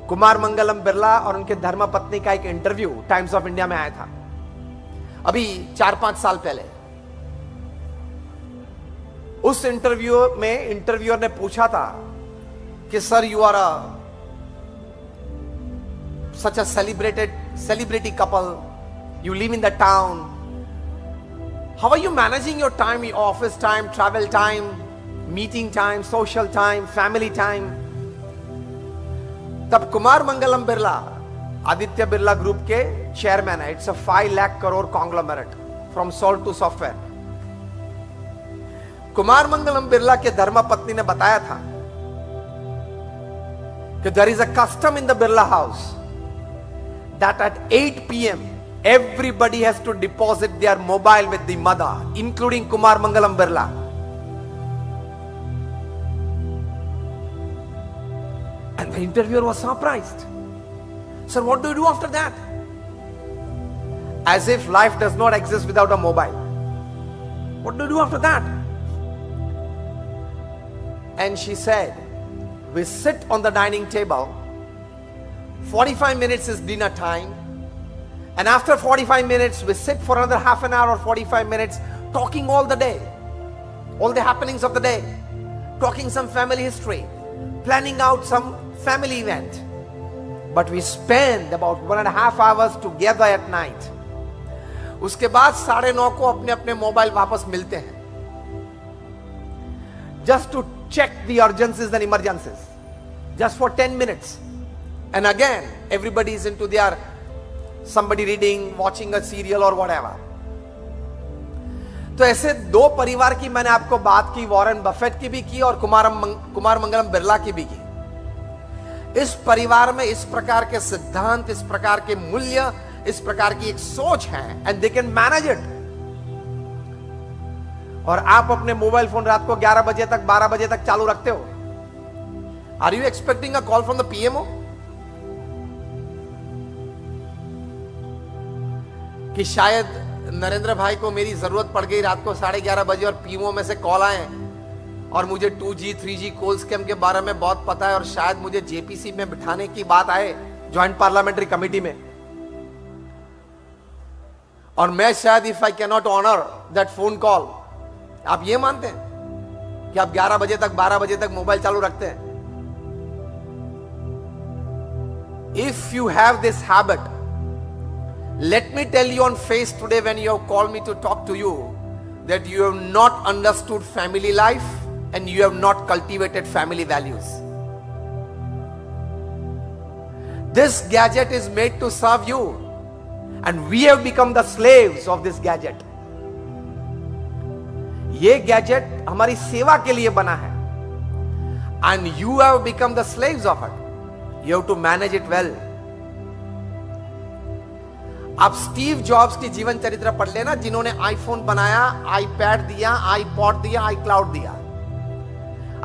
कुमार मंगलम बिरला और उनके धर्मपत्नी का एक इंटरव्यू टाइम्स ऑफ इंडिया में आया था अभी 4-5 साल पहले। उस इंटरव्यू में इंटरव्यूअर ने पूछा था कि sir, you are such a celebrity couple, you live in the town, how are you managing your time, your office time, travel time, meeting time, social time, family time. तब Kumar Mangalam Birla Aditya Birla group के chairman है। It's a 5 lakh crore conglomerate from salt to software. Kumar Mangalam Birla के धर्मपत्नी ने बताया था कि there is a custom in the Birla house that at 8 PM everybody has to deposit their mobile with the mother, including Kumar Mangalam Birla. And the interviewer was surprised. Sir, what do you do after that? As if life does not exist without a mobile. What do you do after that? And she said, we sit on the dining table, 45 minutes is dinner time, and after 45 minutes we sit for another half an hour or 45 minutes talking all the day, all the happenings of the day, talking some family history, planning out some family event. But we spend about 1.5 hours together at night. उसके बाद 9:30 को अपने अपने mobile वापस मिलते हैं, just to check the urgencies and emergencies, just for 10 minutes. And again everybody is into their somebody reading, watching a serial or whatever. तो ऐसे दो परिवार की मैंने आपको बात की, वॉरेन बफेट की भी की और कुमार मंगलम बिरला की भी की। इस परिवार में इस प्रकार के सिद्धांत, इस प्रकार के मूल्य, इस प्रकार की एक सोच है, and they can manage it. और आप अपने मोबाइल फोन रात को 11 बजे तक, 12 बजे तक चालू रखते हो। Are you expecting a call from the PMO कि शायद नरेंद्र भाई को मेरी जरूरत पड़ गई रात को 11:30 बजे और पीएमओ में से कॉल आए और मुझे 2G 3G कोल स्कैम के बारे में बहुत पता है और शायद मुझे जेपीसी में बिठाने की बात आए, ज्वाइंट पार्लियामेंट्री कमेटी में, और मैं शायद if I can not honour that phone call, आप ये मानते हैं कि आप 11 बजे तक, 12 बजे तक मोबाइल चालू रखते हैं? If you have this habit, let me tell you on face today when you have called me to talk to you that you have not understood family life and you have not cultivated family values. This gadget is made to serve you and we have become the slaves of this gadget. ये gadget हमारी सेवा के लिए बना है and you have become the slaves of it. You have to manage it well. आप Steve jobs की जीवन चरित्र पढ़ लेना, जिन्होंने आईफोन बनाया, आईपैड दिया, आईपॉड दिया, आईक्लाउड दिया।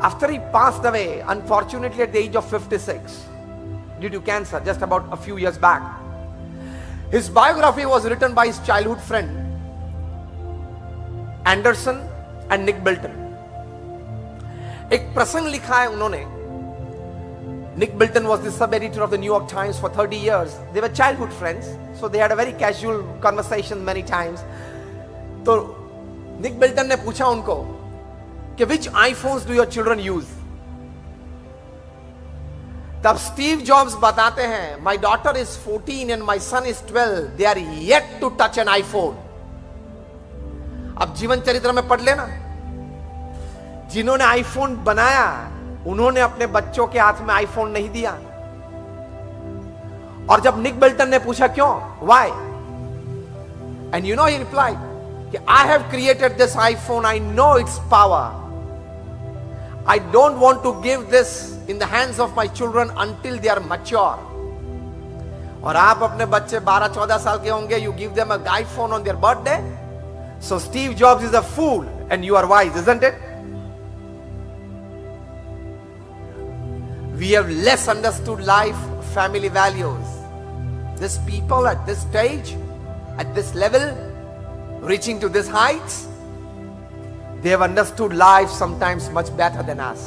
After he passed away unfortunately at the age of 56 due to cancer just about a few years back, his biography was written by his childhood friend Anderson and Nick Bilton. एक प्रसंग लिखा है उन्होंने। Nick Bilton was the sub-editor of the New York Times for 30 years. They were childhood friends, so they had a very casual conversation many times. तो Nick Bilton ने पूछा उनको कि which iPhones do your children use? तब Steve jobs बताते हैं, my daughter is 14 and my son is 12. They are yet to touch an iPhone. अब जीवन चरित्र में पढ़ लेना, जिन्होंने आईफोन बनाया उन्होंने अपने बच्चों के हाथ में आईफोन नहीं दिया। और जब निक बिल्टन ने पूछा क्यों, why? And you know he replied कि I have created this iPhone, I know its power. I don't want to give this in the hands of my children until they are mature. और आप अपने बच्चे 12-14 साल के होंगे, you give them a iPhone on their birthday. So Steve Jobs is a fool and you are wise, isn't it? We have less understood life, family values. These people at this stage, at this level, reaching to these heights, they have understood life sometimes much better than us.